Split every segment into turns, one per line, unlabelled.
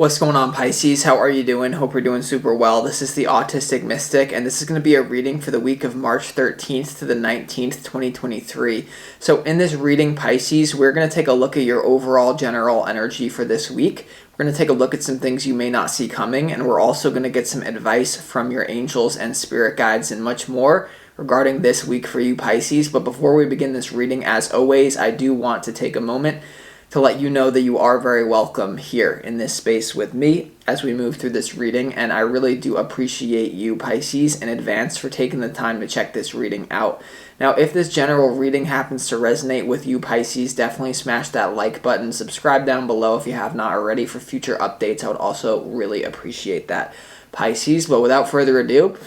What's going on, Pisces? How are you doing? Hope you're doing super well. This is the Autistic Mystic, and this is going to be a reading for the week of March 13th to the 19th, 2023. So in this reading, Pisces, we're going to take a look at your overall general energy for this week. We're going to take a look at some things you may not see coming, and we're also going to get some advice from your angels and spirit guides and much more regarding this week for you, Pisces. But before we begin this reading, as always, I do want to take a moment to let you know that you are very welcome here in this space with me as we move through this reading, and I really do appreciate you, Pisces, in advance for taking the time to check this reading out. Now, if this general reading happens to resonate with you, Pisces, definitely smash that like button, subscribe down below if you have not already for future updates. I would also really appreciate that, Pisces. But without further ado,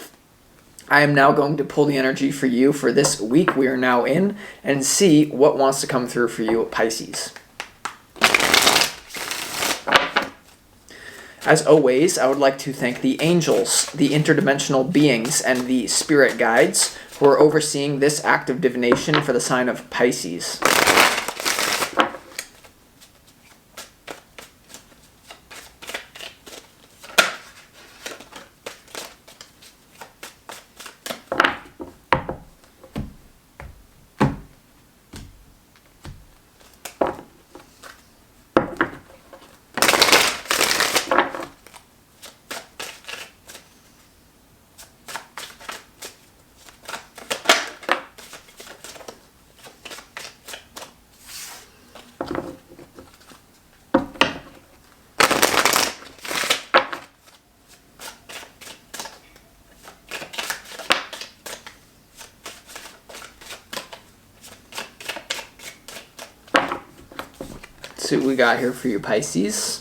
I am now going to pull the energy for you for this week we are now in and see what wants to come through for you, Pisces. As always, I would like to thank the angels, the interdimensional beings, and the spirit guides who are overseeing this act of divination for the sign of Pisces. See what we got here for you, Pisces.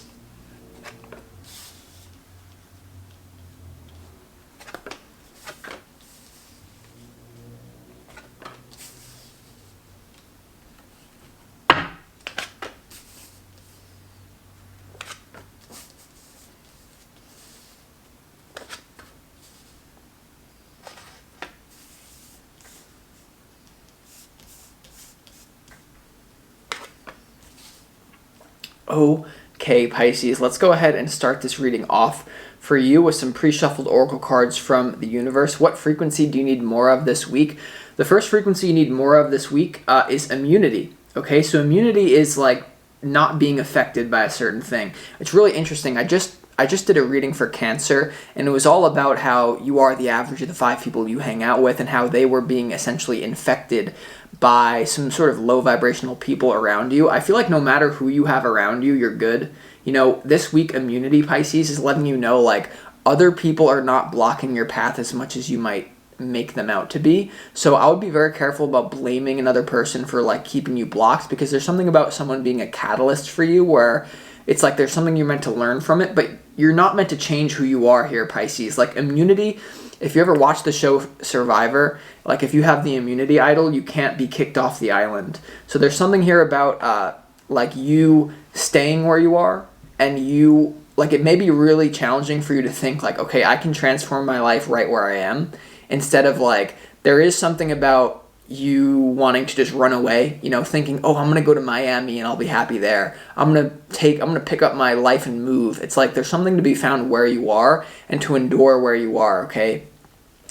Okay, Pisces, let's go ahead and start this reading off for you with some pre-shuffled oracle cards from the universe. What frequency do you need more of this week? The first frequency you need more of this week is immunity. Okay, so immunity is like not being affected by a certain thing. It's really interesting. I just did a reading for Cancer, and it was all about how you are the average of the 5 people you hang out with and how they were being essentially infected by some sort of low vibrational people around you. I feel like no matter who you have around you, you're good. You know, this week immunity, Pisces, is letting you know like other people are not blocking your path as much as you might make them out to be. So I would be very careful about blaming another person for like keeping you blocked, because there's something about someone being a catalyst for you where it's like there's something you're meant to learn from it, but you're not meant to change who you are here, Pisces. Like immunity, if you ever watch the show Survivor, like if you have the immunity idol, you can't be kicked off the island. So there's something here about like you staying where you are, and you, like it may be really challenging for you to think like, okay, I can transform my life right where I am, instead of like, there is something about you wanting to just run away, you know, thinking, oh, I'm going to go to Miami and I'll be happy there. I'm going to pick up my life and move. It's like there's something to be found where you are and to endure where you are, okay?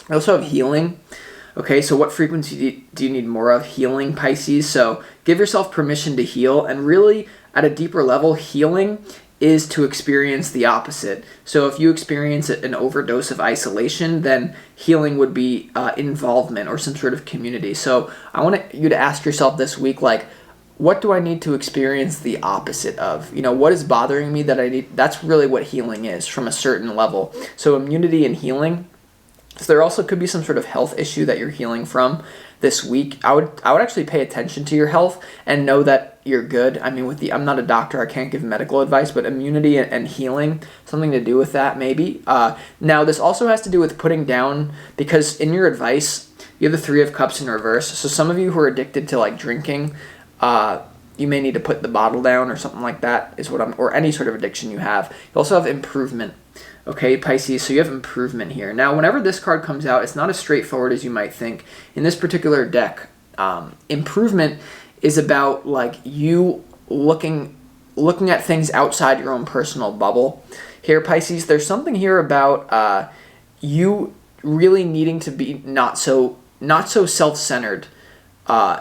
I also have healing. Okay, so what frequency do you need more of? Healing, Pisces. So give yourself permission to heal, and really at a deeper level, healing is to experience the opposite. So if you experience an overdose of isolation, then healing would be involvement or some sort of community. So I want you to ask yourself this week, like, what do I need to experience the opposite of? You know, what is bothering me that I need? That's really what healing is from a certain level. So immunity and healing. So there also could be some sort of health issue that you're healing from this week. I would actually pay attention to your health and know that you're good. I mean, I'm not a doctor, I can't give medical advice, but immunity and healing, something to do with that maybe. Now, this also has to do with putting down, because in your advice, you have the 3 of Cups in reverse. So some of you who are addicted to like drinking, you may need to put the bottle down or something like that, or any sort of addiction you have. You also have improvement. Okay, Pisces, so you have improvement here. Now, whenever this card comes out, it's not as straightforward as you might think. In this particular deck, improvement is about like you looking looking at things outside your own personal bubble. Here, Pisces, there's something here about you really needing to be not so self-centered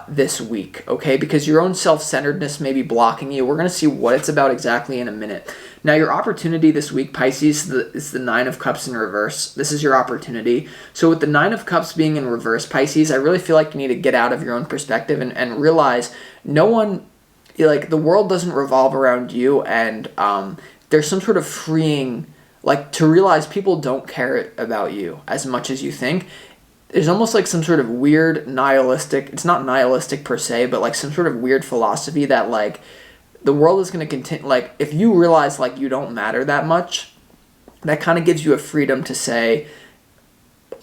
this week, okay? Because your own self-centeredness may be blocking you. We're going to see what it's about exactly in a minute. Now, your opportunity this week, Pisces, is the Nine of Cups in reverse. This is your opportunity. So with the Nine of Cups being in reverse, Pisces, I really feel like you need to get out of your own perspective and realize no one, like, the world doesn't revolve around you, and there's some sort of freeing, like, to realize people don't care about you as much as you think. There's almost like some sort of weird nihilistic, it's not nihilistic per se, but like some sort of weird philosophy that like the world is going to continue, like if you realize like you don't matter that much, that kind of gives you a freedom to say,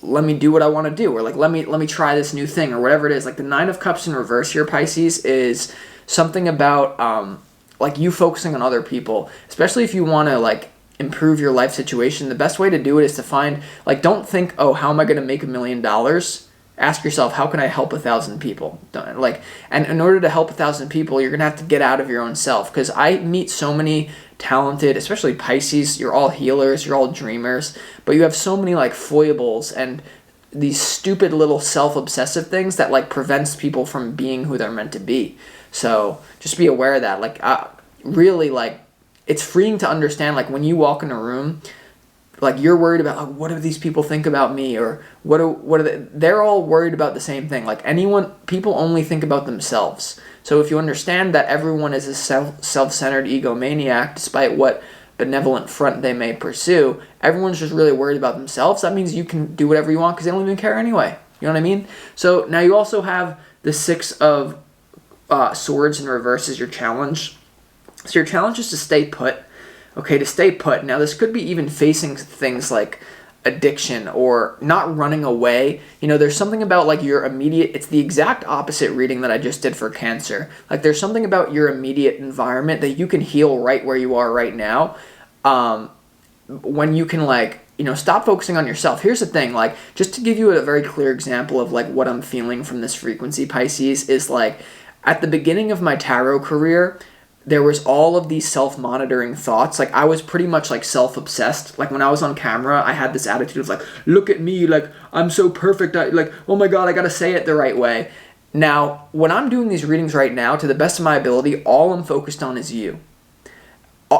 let me do what I want to do, or like let me try this new thing, or whatever it is. Like the Nine of Cups in reverse here, Pisces, is something about like you focusing on other people, especially if you want to like improve your life situation. The best way to do it is to find, like, don't think, oh, how am I going to make $1 million? Ask yourself, how can I help 1,000 people? Like, and in order to help 1,000 people, you're going to have to get out of your own self. Because I meet so many talented, especially Pisces, you're all healers, you're all dreamers, but you have so many like foibles and these stupid little self-obsessive things that like prevents people from being who they're meant to be. So just be aware of that. Like, really, like, it's freeing to understand, like, when you walk in a room, like, you're worried about, like, what do these people think about me, or what are they're all worried about the same thing. Like, people only think about themselves. So if you understand that everyone is a self-centered egomaniac, despite what benevolent front they may pursue, everyone's just really worried about themselves. That means you can do whatever you want because they don't even care anyway. You know what I mean? So now you also have the Six of Swords in reverse as your challenge. So your challenge is to stay put, okay, to stay put. Now, this could be even facing things like addiction or not running away. You know, there's something about, like, your immediate, it's the exact opposite reading that I just did for Cancer. Like, there's something about your immediate environment that you can heal right where you are right now, when you can, like, you know, stop focusing on yourself. Here's the thing, like, just to give you a very clear example of, like, what I'm feeling from this frequency, Pisces, is, like, at the beginning of my tarot career, there was all of these self-monitoring thoughts. Like, I was pretty much, like, self-obsessed. Like, when I was on camera, I had this attitude of, like, look at me, like, I'm so perfect. Like, oh my God, I gotta say it the right way. Now, when I'm doing these readings right now, to the best of my ability, all I'm focused on is you.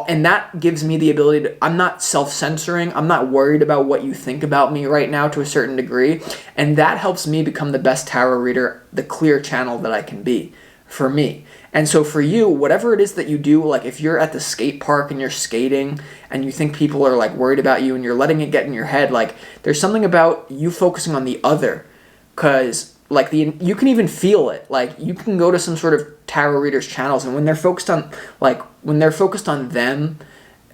And that gives me the ability to, I'm not self-censoring. I'm not worried about what you think about me right now to a certain degree. And that helps me become the best tarot reader, the clear channel that I can be for me. And so for you, whatever it is that you do, like if you're at the skate park and you're skating and you think people are like worried about you and you're letting it get in your head, like there's something about you focusing on the other, because like you can even feel it. Like you can go to some sort of tarot readers channels, and when they're focused on them,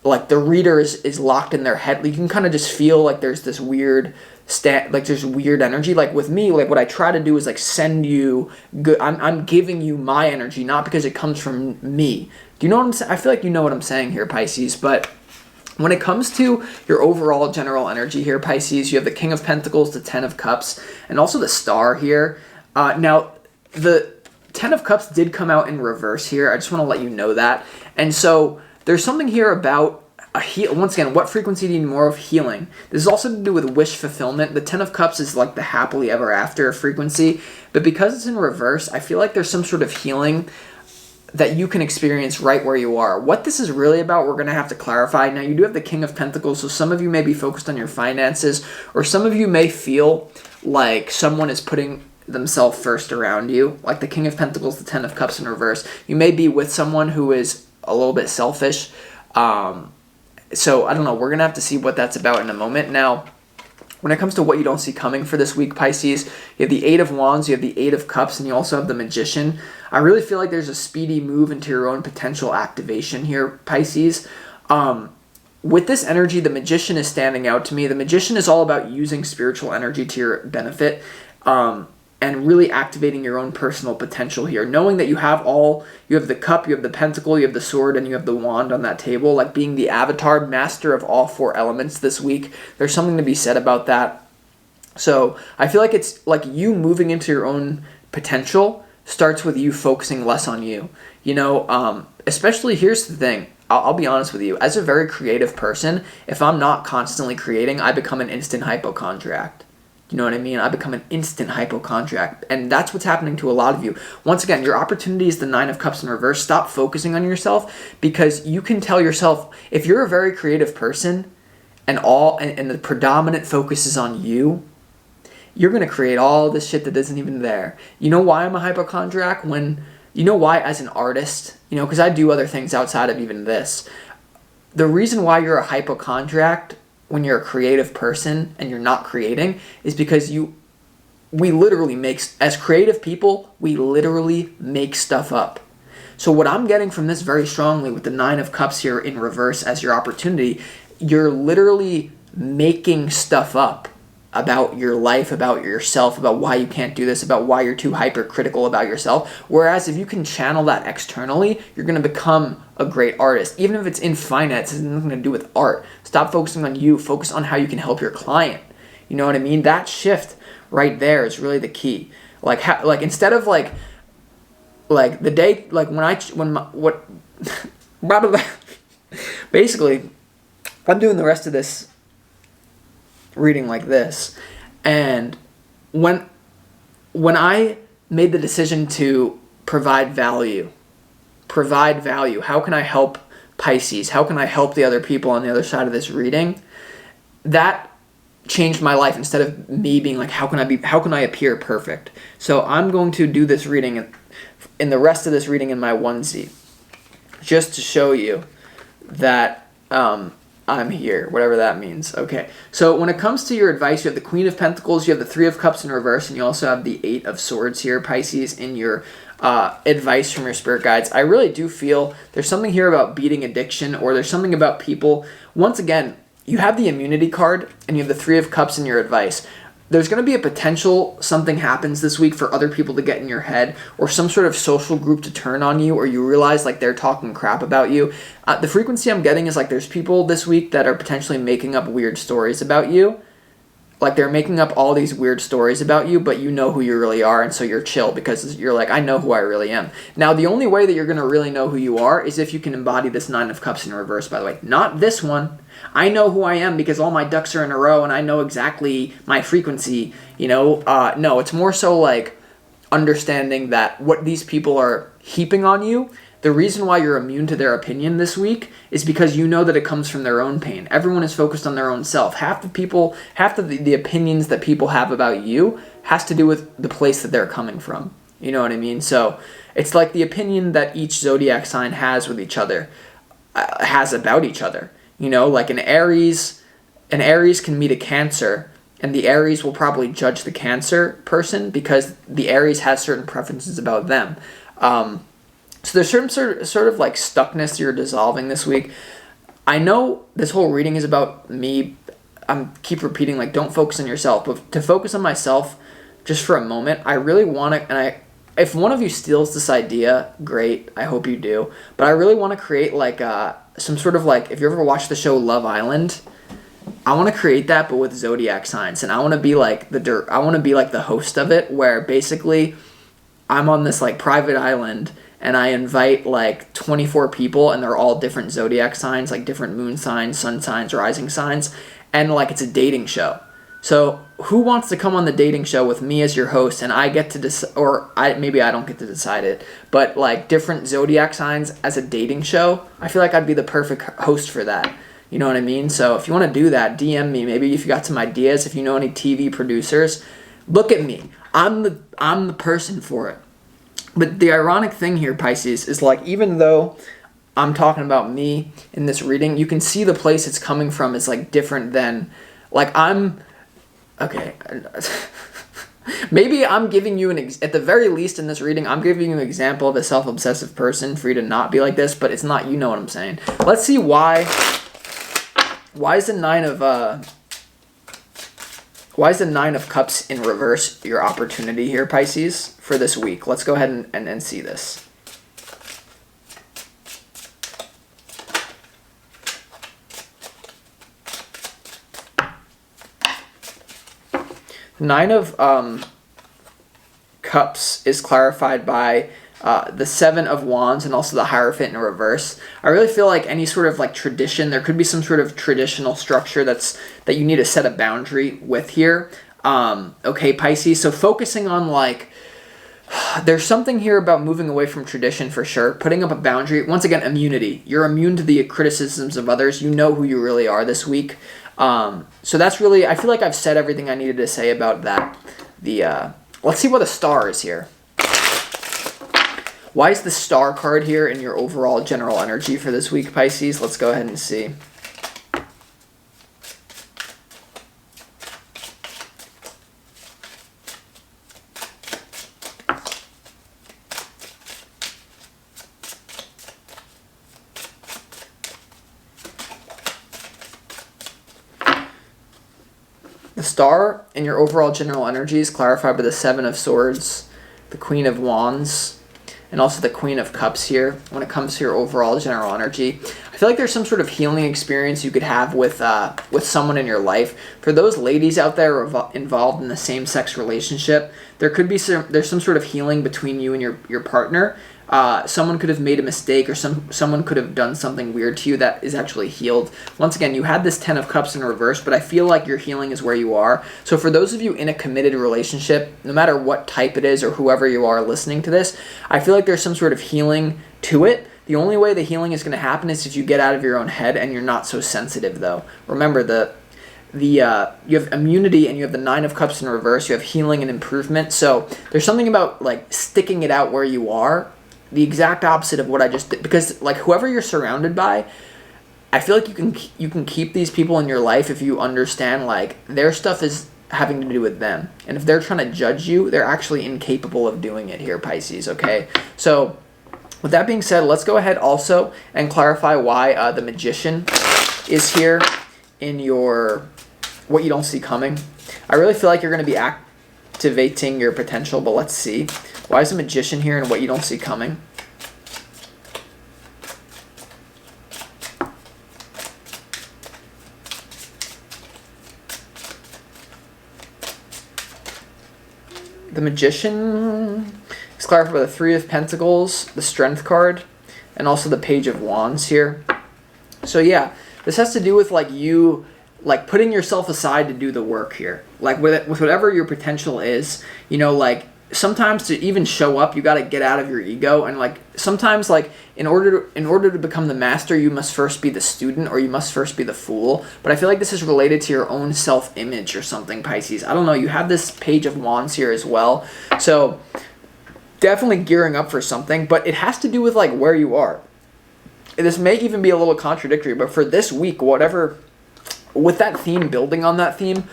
like the reader is locked in their head. You can kind of just feel like there's this weird like there's weird energy. Like with me, like what I try to do is like send you good. I'm giving you my energy, not because it comes from me. Do you know what I'm saying? I feel like you know what I'm saying here, Pisces. But when it comes to your overall general energy here, Pisces, you have the King of Pentacles, the Ten of Cups, and also the Star here. Now, the Ten of Cups did come out in reverse here. I just want to let you know that. And so there's something here about once again, what frequency do you need more of? Healing. This is also to do with wish fulfillment. The Ten of Cups is like the happily ever after frequency, but because it's in reverse, I feel like there's some sort of healing that you can experience right where you are. What this is really about, we're going to have to clarify. Now, you do have the King of Pentacles, so some of you may be focused on your finances, or some of you may feel like someone is putting themselves first around you, like the King of Pentacles, the Ten of Cups in reverse. You may be with someone who is a little bit selfish. So, I don't know, we're going to have to see what that's about in a moment. Now, when it comes to what you don't see coming for this week, Pisces, you have the Eight of Wands, you have the Eight of Cups, and you also have the Magician. I really feel like there's a speedy move into your own potential activation here, Pisces. With this energy, the Magician is standing out to me. The Magician is all about using spiritual energy to your benefit, and really activating your own personal potential here. Knowing that you have the cup, you have the pentacle, you have the sword, and you have the wand on that table, like being the avatar, master of all four elements this week. There's something to be said about that. So I feel like it's like you moving into your own potential starts with you focusing less on you. You know, especially, here's the thing, I'll be honest with you, as a very creative person, if I'm not constantly creating, I become an instant hypochondriac. You know what I mean? I become an instant hypochondriac. And that's what's happening to a lot of you. Once again, your opportunity is the Nine of Cups in reverse. Stop focusing on yourself, because you can tell yourself, if you're a very creative person and the predominant focus is on you, you're going to create all this shit that isn't even there. You know why I'm a hypochondriac? You know why, as an artist, because I do other things outside of even this. The reason why you're a hypochondriac when you're a creative person and you're not creating is because we literally as creative people, we literally make stuff up. So what I'm getting from this very strongly with the Nine of Cups here in reverse as your opportunity, you're literally making stuff up about your life, about yourself, about why you can't do this, about why you're too hypercritical about yourself. Whereas if you can channel that externally, you're going to become a great artist. Even if it's in finance, it has nothing to do with art. Stop focusing on you. Focus on how you can help your client. You know what I mean? That shift right there is really the key. Instead of the day, basically, I'm doing the rest of this reading like this, and when I made the decision to provide value, how can I help Pisces, how can I help the other people on the other side of this reading, that changed my life. Instead of me being like, how can I appear perfect? So I'm going to do this reading in the rest of this reading in my onesie, just to show you that I'm here, whatever that means. Okay, so when it comes to your advice, you have the Queen of Pentacles, you have the Three of Cups in reverse, and you also have the Eight of Swords here, Pisces, in your advice from your spirit guides. I really do feel there's something here about beating addiction, or there's something about people. Once again, you have the immunity card, and you have the Three of Cups in your advice. There's going to be a potential something happens this week for other people to get in your head, or some sort of social group to turn on you, or you realize they're talking crap about you. The frequency I'm getting is there's people this week that are potentially making up weird stories about you. They're making up all these weird stories about you, but you know who you really are, and so you're chill because you're I know who I really am. Now, the only way that you're going to really know who you are is if you can embody this Nine of Cups in reverse, by the way. Not this one. I know who I am because all my ducks are in a row, and I know exactly my frequency, No, it's more so understanding that what these people are heaping on you, the reason why you're immune to their opinion this week is because you know that it comes from their own pain. Everyone is focused on their own self. Half the opinions that people have about you has to do with the place that they're coming from. You know what I mean? So it's like the opinion that each zodiac sign has with each other, has about each other. An Aries can meet a Cancer, and the Aries will probably judge the Cancer person because the Aries has certain preferences about them. So there's certain sort of stuckness you're dissolving this week. I know this whole reading is about me. I keep repeating don't focus on yourself, but to focus on myself just for a moment, I really want to, if one of you steals this idea, great, I hope you do, but I really want to create some sort of if you ever watched the show Love Island, I want to create that but with zodiac signs, and I want to be the host of it, where basically I'm on this private island and I invite 24 people, and they're all different zodiac signs, different moon signs, sun signs, rising signs, and it's a dating show. So who wants to come on the dating show with me as your host, and I get to decide, maybe I don't get to decide it, but different zodiac signs as a dating show, I feel like I'd be the perfect host for that. You know what I mean? So if you want to do that, DM me. Maybe if you got some ideas, if you know any TV producers, look at me. I'm the person for it. But the ironic thing here, Pisces, is even though I'm talking about me in this reading, you can see the place it's coming from is different than okay. Maybe I'm giving you at the very least in this reading, I'm giving you an example of a self-obsessive person for you to not be like this, but it's not, you know what I'm saying. Let's see why is the Nine of Cups in reverse your opportunity here, Pisces, for this week? Let's go ahead and see this. Nine of Cups is clarified by the Seven of Wands and also the Hierophant in reverse. I really feel like any sort of like tradition, there could be some sort of traditional structure that you need to set a boundary with here. Okay, Pisces. So focusing on like, there's something here about moving away from tradition for sure. Putting up a boundary. Once again, immunity. You're immune to the criticisms of others. You know who you really are this week. So that's really, I feel like I've said everything I needed to say about that. Let's see what the star is here. Why is the star card here in your overall general energy for this week, Pisces? Let's go ahead and see. The star in your overall general energy is clarified by the Seven of Swords, the Queen of Wands, and also the Queen of Cups here when it comes to your overall general energy. I feel like there's some sort of healing experience you could have with someone in your life. For those ladies out there involved in the same-sex relationship, there's some sort of healing between you and your partner. Someone could have made a mistake, or someone could have done something weird to you that is actually healed. Once again, you had this Ten of Cups in reverse, but I feel like your healing is where you are. So for those of you in a committed relationship, no matter what type it is or whoever you are listening to this, I feel like there's some sort of healing to it. The only way the healing is going to happen is if you get out of your own head and you're not so sensitive, though. Remember, you have immunity and you have the Nine of Cups in reverse. You have healing and improvement. So there's something about like sticking it out where you are. The exact opposite of what I just did, because like whoever you're surrounded by, I feel like you can keep these people in your life if you understand like their stuff is having to do with them, and if they're trying to judge you, they're actually incapable of doing it here, Pisces. Okay, so with that being said, let's go ahead also and clarify why the Magician is here in your what you don't see coming. I really feel like you're going to be activating your potential, but let's see. Why is the Magician here and what you don't see coming? The Magician is clarified by the Three of Pentacles, the Strength card, and also the Page of Wands here. So yeah, this has to do with like you like putting yourself aside to do the work here. Like with whatever your potential is, you know, like sometimes to even show up, you got to get out of your ego, and like sometimes like in order to become the master, you must first be the student, or you must first be the fool. But I feel like this is related to your own self-image or something, Pisces. I don't know. You have this Page of Wands here as well, so definitely gearing up for something, but it has to do with like where you are. This may even be a little contradictory, but for this week, whatever, with that theme, building on that theme,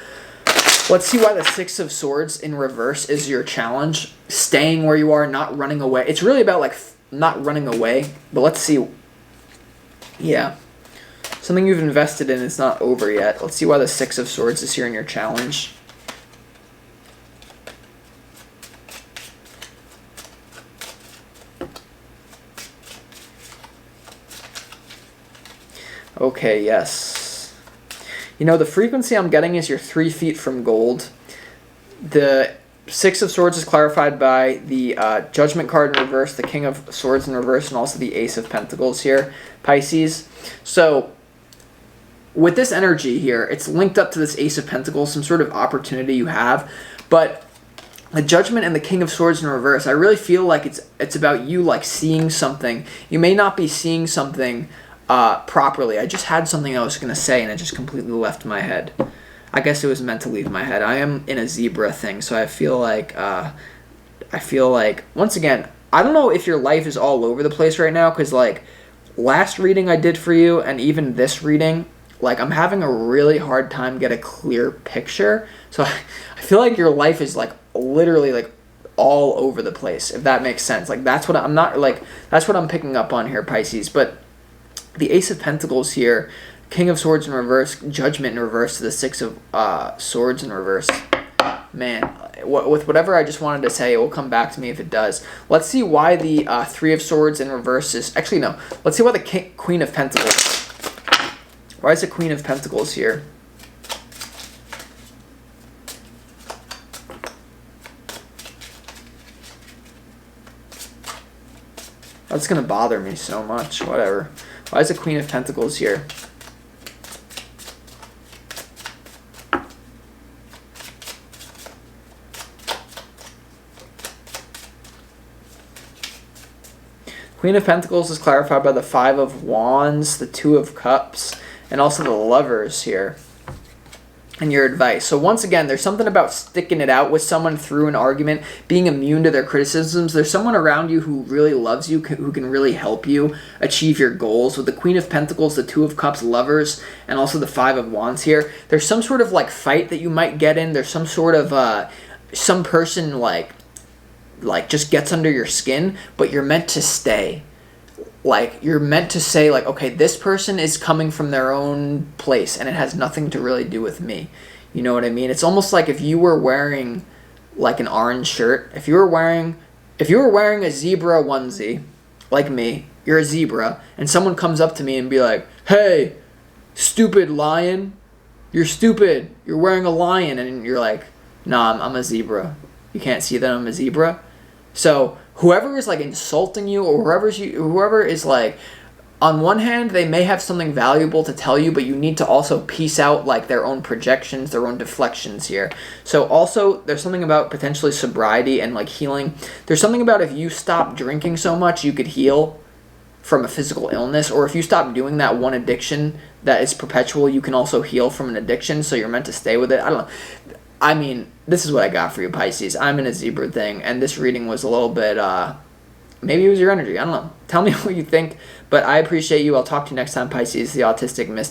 let's see why the Six of Swords in reverse is your challenge. Staying where you are, not running away. It's really about like not running away, but let's see. Yeah. Something you've invested in is not over yet. Let's see why the Six of Swords is here in your challenge. Okay, yes. You know, the frequency I'm getting is you're 3 feet from gold. The Six of Swords is clarified by the Judgment card in reverse, the King of Swords in reverse, and also the Ace of Pentacles here, Pisces. So with this energy here, it's linked up to this Ace of Pentacles, some sort of opportunity you have. But the Judgment and the King of Swords in reverse, I really feel like it's about you like seeing something. You may not be seeing something properly. I just had something I was going to say and it just completely left my head. I guess it was meant to leave my head. I am in a zebra thing, so I feel like once again, I don't know if your life is all over the place right now, because like last reading I did for you and even this reading, like I'm having a really hard time get a clear picture. So I feel like your life is like literally like all over the place, if that makes sense. Like that's what I'm picking up on here, Pisces. But the Ace of Pentacles here, King of Swords in reverse, Judgment in reverse to the Six of Swords in reverse. Man, with whatever I just wanted to say, it will come back to me if it does. Let's see why the Three of Swords in reverse is... Actually, no. Let's see why the Queen of Pentacles... Why is the Queen of Pentacles here? That's going to bother me so much. Whatever. Why is the Queen of Pentacles here? Queen of Pentacles is clarified by the Five of Wands, the Two of Cups, and also the Lovers here. And your advice. So once again, there's something about sticking it out with someone through an argument, being immune to their criticisms. There's someone around you who really loves you, who can really help you achieve your goals. With the Queen of Pentacles, the Two of Cups, Lovers, and also the Five of Wands here, there's some sort of like fight that you might get in. There's some sort of some person like just gets under your skin, but you're meant to stay. Like, you're meant to say, like, okay, this person is coming from their own place, and it has nothing to really do with me. You know what I mean? It's almost like if you were wearing, like, an orange shirt. If you were wearing a zebra onesie, like me, you're a zebra, and someone comes up to me and be like, hey, stupid lion, you're stupid, you're wearing a lion, and you're like, nah, I'm a zebra. You can't see that I'm a zebra? So whoever is like insulting you, or whoever is like, on one hand, they may have something valuable to tell you, but you need to also piece out like their own projections, their own deflections here. So also, there's something about potentially sobriety and like healing. There's something about if you stop drinking so much, you could heal from a physical illness, or if you stop doing that one addiction that is perpetual, you can also heal from an addiction. So you're meant to stay with it. I don't know. I mean, this is what I got for you, Pisces. I'm in a zebra thing, and this reading was a little bit, maybe it was your energy. I don't know. Tell me what you think, but I appreciate you. I'll talk to you next time, Pisces, the Autistic Mystic.